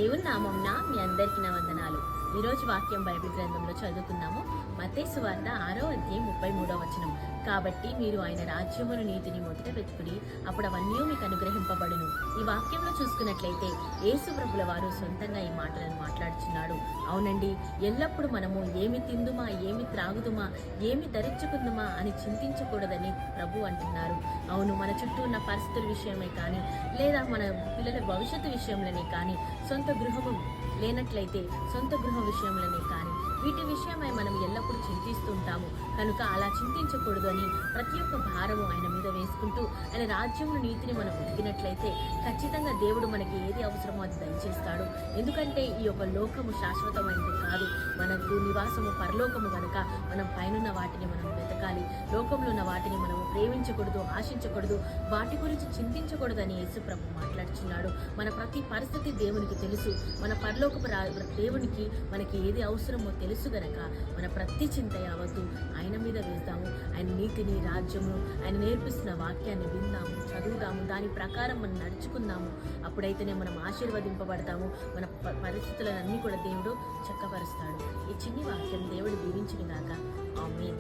దేవుని నామంన మీ అందరికీ నా వందనాలు. ఈరోజు వాక్యం బైబిల్ గ్రంథంలో చదువుకున్నాము. మత్తయి సువార్త 6వ అధ్యాయం 33వ వచనం. కాబట్టి మీరు ఆయన రాజ్యమును నీతిని మొదట వెతుకుని అప్పుడు అవన్నీ మీకు అనుగ్రహింపబడును. ఈ వాక్యంలో చూసుకున్నట్లయితే యేసు ప్రభుల వారు సొంతంగా ఈ మాటలను మాట్లాడుచున్నాడు. అవునండి, ఎల్లప్పుడూ మనము ఏమి తిందుమా, ఏమి త్రాగుదుమా, ఏమి ధరించుకుందుమా అని చింతించకూడదని ప్రభు అంటున్నారు. అవును, మన చుట్టూ ఉన్న పరిస్థితుల విషయమే కానీ, లేదా మన పిల్లల భవిష్యత్తు విషయంలోనే కానీ, సొంత గృహము లేనట్లయితే సొంత గృహ విషయంలోనే కానీ, వీటి విషయమై మనం ఎల్లప్పుడూ చింతిస్తుంటాము. కనుక అలా చింతించకూడదు అని ప్రతి ఒక్క భారము ఆయన మీద వేసుకుంటూ ఆయన రాజ్యమును నీతిని మనం వెతికినట్లయితే ఖచ్చితంగా దేవుడు మనకి ఏది అవసరమో అది దయచేస్తాడు. ఎందుకంటే ఈ యొక్క లోకము శాశ్వతమైనది కాదు, మనకు నివాసము పరలోకము కనుక మనం పైనున్న వాటిని మనం వెతకాలి. లోకంలో ఉన్న వాటిని మనము ప్రేమించకూడదు, ఆశించకూడదు, వాటి గురించి చింతించకూడదు అని యేసు ప్రభు మాట్లాడుచున్నాడు. మన ప్రతి పరిస్థితి దేవునికి తెలుసు. మన పరలోకపు దేవునికి మనకి ఏది అవసరమో తెలుసు గనక మన ప్రతి చింత యావత్తు ఆయన మీద వేస్తాము. ఆయన నీతిని, రాజ్యము, ఆయన నేర్పిస్తున్న వాక్యాన్ని విందాము, చదువుదాము, దాని ప్రకారం మనం నడుచుకుందాము. అప్పుడైతేనే మనం ఆశీర్వదింపబడతాము. మన పరిస్థితులన్నీ కూడా దేవుడు చక్కపరుస్తాడు. ఈ చిన్ని వాక్యం దేవుడు దీవించును గాక. ఆమేన్.